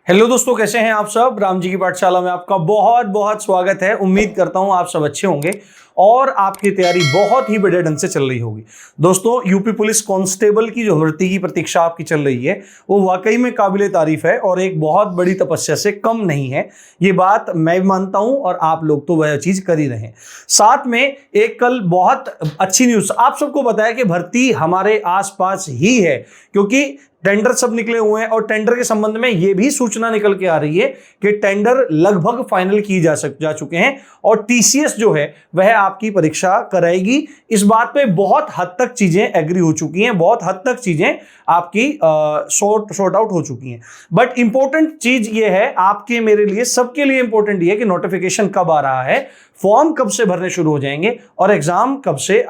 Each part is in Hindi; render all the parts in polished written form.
हेलो दोस्तों, कैसे हैं आप सब। राम जी की पाठशाला में आपका बहुत बहुत स्वागत है। उम्मीद करता हूं आप सब अच्छे होंगे और आपकी तैयारी बहुत ही बढ़िया ढंग से चल रही होगी। दोस्तों, यूपी पुलिस कांस्टेबल की जो भर्ती की प्रतीक्षा आपकी चल रही है वो वाकई में काबिले तारीफ है और एक बहुत बड़ी तपस्या से कम नहीं है। ये बात मैं भी मानता हूं और आप लोग तो वह चीज कर ही रहे हैं। साथ में एक कल बहुत अच्छी न्यूज आप सबको बताया कि भर्ती हमारे आसपास ही है, क्योंकि टेंडर सब निकले हुए हैं और टेंडर के संबंध में यह भी सूचना निकल के आ रही है कि टेंडर लगभग फाइनल की जा चुके हैं और टीसीएस जो है वह आपकी परीक्षा कराएगी। इस बात पे बहुत हद तक चीजें एग्री हो चुकी हैं, बहुत हद तक चीजें आपकी सॉर्ट आउट हो चुकी हैं। बट इंपॉर्टेंट चीज ये है आपके, मेरे लिए, सबके लिए इंपॉर्टेंट ये है कि नोटिफिकेशन कब आ रहा है, फॉर्म कब से भरने शुरू हो जाएंगे और एग्जाम कब से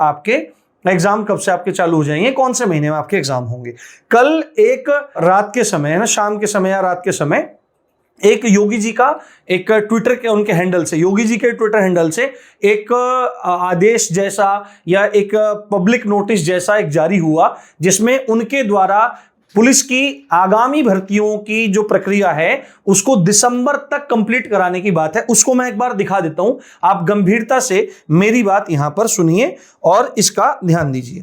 आपके चालू हो जाएंगे, कौन से महीने में आपके एग्जाम होंगे। कल एक रात के समय है ना, शाम के समय या रात के समय, एक योगी जी का एक ट्विटर के उनके हैंडल से, योगी जी के ट्विटर हैंडल से एक आदेश जैसा या एक पब्लिक नोटिस जैसा एक जारी हुआ, जिसमें उनके द्वारा पुलिस की आगामी भर्तियों की जो प्रक्रिया है उसको दिसंबर तक कंप्लीट कराने की बात है। उसको मैं एक बार दिखा देता हूं, आप गंभीरता से मेरी बात यहां पर सुनिए और इसका ध्यान दीजिए।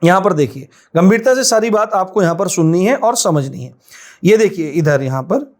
यहां पर देखिए, गंभीरता से सारी बात आपको यहां पर सुननी है और समझनी है। ये देखिए इधर, यहां पर,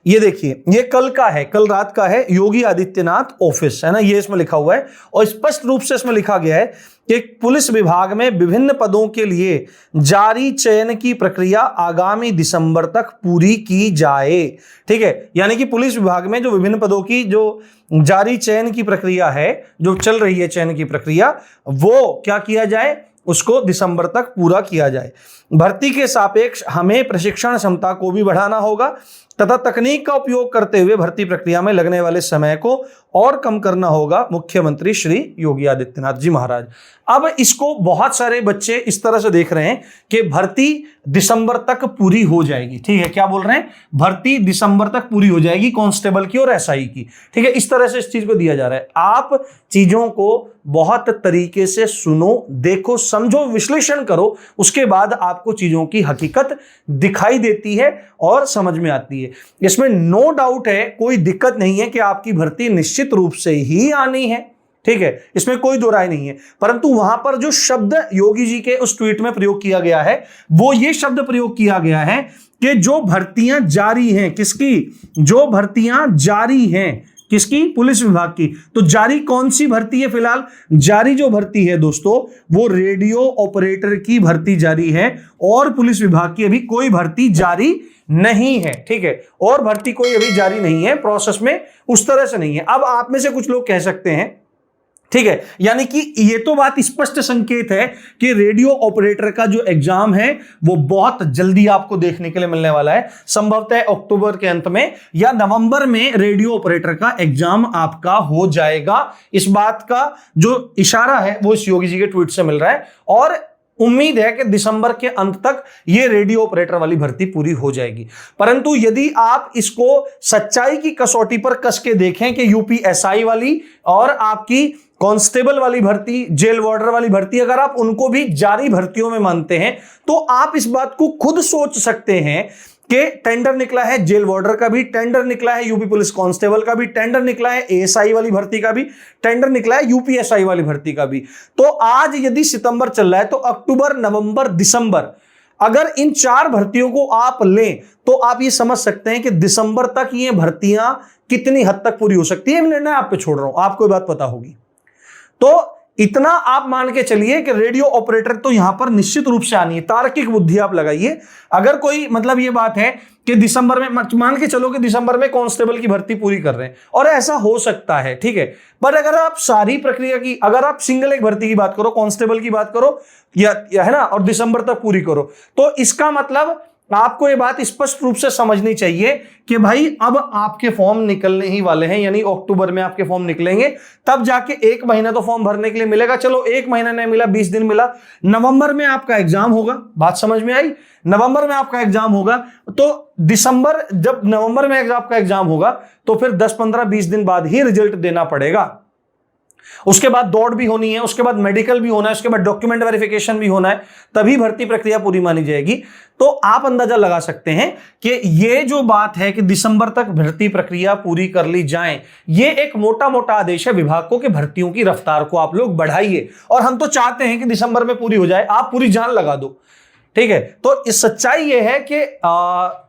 ये देखिए, ये कल का है, कल रात का है, योगी आदित्यनाथ ऑफिस है ना, ये इसमें लिखा हुआ है और स्पष्ट रूप से इसमें लिखा गया है कि पुलिस विभाग में विभिन्न पदों के लिए जारी चयन की प्रक्रिया आगामी दिसंबर तक पूरी की जाए। ठीक है, यानी कि पुलिस विभाग में जो विभिन्न पदों की जो जारी चयन की प्रक्रिया है, जो चल रही है चयन की प्रक्रिया, वो क्या किया जाए, उसको दिसंबर तक पूरा किया जाए। भर्ती के सापेक्ष हमें प्रशिक्षण क्षमता को भी बढ़ाना होगा तथा तकनीक का उपयोग करते हुए भर्ती प्रक्रिया में लगने वाले समय को और कम करना होगा, मुख्यमंत्री श्री योगी आदित्यनाथ जी महाराज। अब इसको बहुत सारे बच्चे इस तरह से देख रहे हैं कि भर्ती दिसंबर तक पूरी हो जाएगी। ठीक है, क्या बोल रहे हैं, भर्ती दिसंबर तक पूरी हो जाएगी कांस्टेबल की और एसआई की। ठीक है, इस तरह से इस चीज को दिया जा रहा है। आप चीजों को बहुत तरीके से सुनो, देखो, समझो, विश्लेषण करो, उसके बाद आपको चीजों की हकीकत दिखाई देती है और समझ में आती है। इसमें नो डाउट है, कोई दिक्कत नहीं है कि आपकी भर्ती निश्चित रूप से ही आनी है। ठीक है, इसमें कोई दो राय नहीं है, परंतु वहां पर जो शब्द योगी जी के उस ट्वीट में प्रयोग किया गया है वो ये शब्द प्रयोग किया गया है कि जो भर्तियां जारी हैं, किसकी, जो भर्तियां जारी हैं, किसकी, पुलिस विभाग की। तो जारी कौन सी भर्ती है, फिलहाल जारी जो भर्ती है दोस्तों वो रेडियो ऑपरेटर की भर्ती जारी है और पुलिस विभाग की अभी कोई भर्ती जारी नहीं है। ठीक है, और भर्ती कोई अभी जारी नहीं है, प्रोसेस में उस तरह से नहीं है। अब आप में से कुछ लोग कह सकते हैं, ठीक है, यानी कि ये तो बात स्पष्ट संकेत है कि रेडियो ऑपरेटर का जो एग्जाम है वो बहुत जल्दी आपको देखने के लिए मिलने वाला है। संभवतः अक्टूबर के अंत में या नवंबर में रेडियो ऑपरेटर का एग्जाम आपका हो जाएगा। इस बात का जो इशारा है वो इस योगी जी के ट्वीट से मिल रहा है और उम्मीद है कि दिसंबर के अंत तक ये रेडियो ऑपरेटर वाली भर्ती पूरी हो जाएगी। परंतु यदि आप इसको सच्चाई की कसौटी पर कस के देखें कि यूपीएसआई वाली और आपकी कांस्टेबल वाली भर्ती, जेल वार्डर वाली भर्ती, अगर आप उनको भी जारी भर्तियों में मानते हैं तो आप इस बात को खुद सोच सकते हैं कि टेंडर निकला है जेल वार्डर का भी, टेंडर निकला है यूपी पुलिस कांस्टेबल का भी, टेंडर निकला है एएसआई वाली भर्ती का भी, टेंडर निकला है यूपीएसआई वाली भर्ती का भी। तो आज यदि सितंबर चल रहा है तो अक्टूबर, नवंबर, दिसंबर, अगर इन 4 भर्तियों को आप लें तो आप ये समझ सकते हैं कि दिसंबर तक ये भर्तियां कितनी हद तक पूरी हो सकती है। निर्णय आप पे छोड़ रहा हूं, आपको ये बात पता होगी। तो इतना आप मान के चलिए कि रेडियो ऑपरेटर तो यहां पर निश्चित रूप से आनी है। तार्किक बुद्धि आप लगाइए। अगर कोई, मतलब ये बात है कि दिसंबर में, मान के चलो कि दिसंबर में कांस्टेबल की भर्ती पूरी कर रहे हैं और ऐसा हो सकता है, ठीक है, पर अगर आप सारी प्रक्रिया की, अगर आप सिंगल एक भर्ती की बात करो, कांस्टेबल की बात करो या है ना, और दिसंबर तक पूरी करो, तो इसका मतलब आपको ये बात स्पष्ट रूप से समझनी चाहिए कि भाई अब आपके फॉर्म निकलने ही वाले हैं, यानी अक्टूबर में आपके फॉर्म निकलेंगे, तब जाके 1 महीना तो फॉर्म भरने के लिए मिलेगा। चलो 1 महीना नहीं मिला, 20 दिन मिला, नवंबर में आपका एग्जाम होगा। बात समझ में आई, नवंबर में आपका एग्जाम होगा तो दिसंबर, जब नवंबर में आपका एग्जाम होगा तो फिर 10, 15, 20 दिन बाद ही रिजल्ट देना पड़ेगा। उसके बाद दौड़ भी होनी है, उसके बाद मेडिकल भी होना है, उसके बाद डॉक्यूमेंट वेरिफिकेशन भी होना है, तभी भर्ती प्रक्रिया पूरी मानी जाएगी। तो आप अंदाजा लगा सकते हैं कि ये जो बात है कि दिसंबर तक भर्ती प्रक्रिया पूरी कर ली जाए, ये एक मोटा मोटा आदेश है विभाग को कि भर्तियों की रफ्तार को आप लोग बढ़ाइए। और हम तो चाहते हैं कि दिसंबर में पूरी हो जाए, आप पूरी जान लगा दो, ठीक है। तो इस सच्चाई ये है कि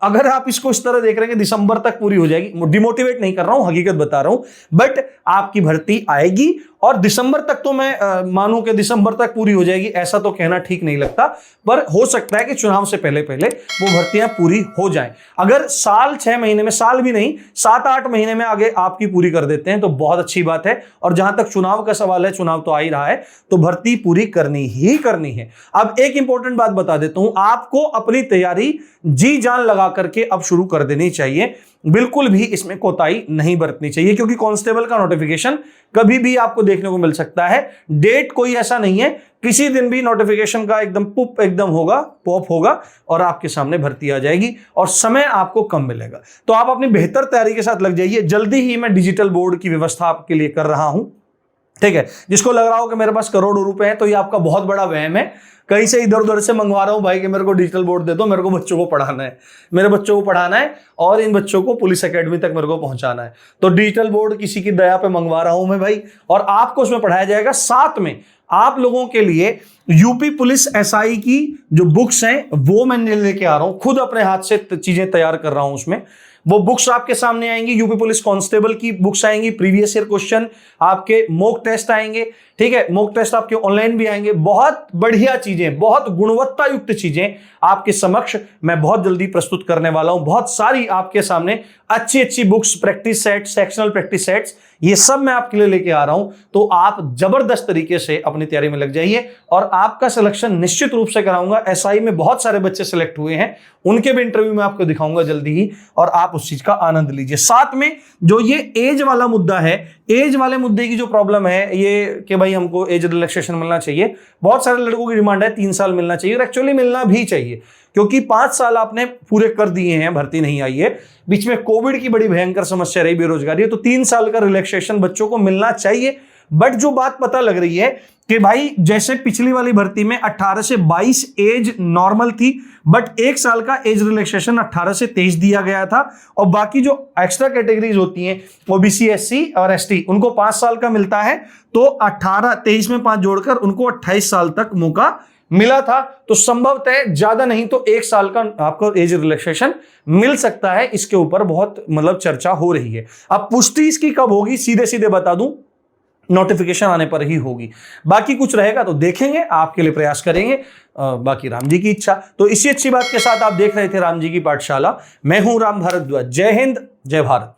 अगर आप इसको इस तरह देख रहे हैं कि दिसंबर तक पूरी हो जाएगी, डिमोटिवेट नहीं कर रहा हूं, हकीकत बता रहा हूं, बट आपकी भर्ती आएगी और दिसंबर तक तो मैं मानूं कि दिसंबर तक पूरी हो जाएगी, ऐसा तो कहना ठीक नहीं लगता, पर हो सकता है कि चुनाव से पहले पहले वो भर्तियां पूरी हो जाएं। अगर साल 6 महीने में, साल भी नहीं 7-8 महीने में आगे आपकी पूरी कर देते हैं तो बहुत अच्छी बात है। और जहां तक चुनाव का सवाल है, चुनाव तो आ ही रहा है, तो भर्ती पूरी करनी ही करनी है। अब एक इंपॉर्टेंट बात बता देता हूं, आपको अपनी तैयारी जी जान लगा करके अब शुरू कर देनी चाहिए, बिल्कुल भी इसमें कोताही नहीं बरतनी चाहिए, क्योंकि कांस्टेबल का नोटिफिकेशन कभी भी आपको देखने को मिल सकता है। डेट कोई ऐसा नहीं है, किसी दिन भी नोटिफिकेशन का एकदम पुप एकदम होगा, पॉप होगा और आपके सामने भर्ती आ जाएगी और समय आपको कम मिलेगा। तो आप अपनी बेहतर तैयारी के साथ लग जाइए। जल्दी ही मैं डिजिटल बोर्ड की व्यवस्था आपके लिए कर रहा हूं, ठीक है। जिसको लग रहा हो कि मेरे पास करोड़ों रुपए हैं, तो ये आपका बहुत बड़ा वहम है। कहीं से इधर उधर से मंगवा रहा हूं भाई कि मेरे को डिजिटल बोर्ड दे दो, मेरे को बच्चों को पढ़ाना है, मेरे बच्चों को पढ़ाना है और इन बच्चों को पुलिस एकेडमी तक मेरे को पहुंचाना है। तो डिजिटल बोर्ड किसी की दया पे मंगवा रहा हूं मैं भाई, और आपको उसमें पढ़ाया जाएगा। साथ में आप लोगों के लिए यूपी पुलिस एसआई की जो बुक्स हैं वो मैं लेके आ रहा हूं, खुद अपने हाथ से चीजें तैयार कर रहा हूं। उसमें वो बुक्स आपके सामने आएंगी, यूपी पुलिस कांस्टेबल की बुक्स आएंगी, प्रीवियस ईयर क्वेश्चन, आपके मॉक टेस्ट आएंगे, ठीक है। मॉक टेस्ट आपके ऑनलाइन भी आएंगे, बहुत बढ़िया चीजें, बहुत गुणवत्ता युक्त चीजें आपके समक्ष मैं बहुत जल्दी प्रस्तुत करने वाला हूं। बहुत सारी आपके सामने अच्छी अच्छी books, practice set, sectional practice sets, ये सब मैं आपके लिए लेके आ रहा हूं। तो आप जबरदस्त तरीके से अपनी तैयारी में लग जाइए और आपका सिलेक्शन निश्चित रूप से कराऊंगा। एसआई में बहुत सारे बच्चे सिलेक्ट हुए हैं, उनके भी इंटरव्यू में आपको दिखाऊंगा जल्दी ही, और आप उस चीज का आनंद लीजिए। साथ में जो ये एज वाला मुद्दा है, एज वाले मुद्दे की जो प्रॉब्लम है ये कि भाई हमको एज रिलैक्सेशन मिलना चाहिए, बहुत सारे लड़कों की डिमांड है 3 साल मिलना चाहिए, और एक्चुअली मिलना भी चाहिए, क्योंकि 5 साल आपने पूरे कर दिए हैं, भर्ती नहीं आई है, बीच में कोविड की बड़ी भयंकर समस्या रही, बेरोजगारी है, तो 3 साल का रिलैक्सेशन बच्चों को मिलना चाहिए। बट जो बात पता लग रही है कि भाई जैसे पिछली वाली भर्ती में 18 से 22 एज नॉर्मल थी, बट 1 साल का एज रिलैक्सेशन 18 से 23 दिया गया था, और बाकी जो एक्स्ट्रा कैटेगरीज होती हैं ओबीसी, एससी और एसटी, उनको 5 साल का मिलता है। तो 18, 23 में 5 जोड़कर उनको 28 साल तक मौका मिला था। तो संभवतः ज्यादा नहीं तो 1 साल का आपको एज रिलैक्सेशन मिल सकता है। इसके ऊपर बहुत चर्चा हो रही है। अब पुष्टि इसकी कब होगी, सीधे सीधे बता दूं, नोटिफिकेशन आने पर ही होगी। बाकी कुछ रहेगा तो देखेंगे, आपके लिए प्रयास करेंगे, बाकी राम जी की इच्छा। तो इसी अच्छी बात के साथ आप देख रहे थे राम जी की पाठशाला। मैं हूं राम भारद्वाज। जय हिंद, जय भारत।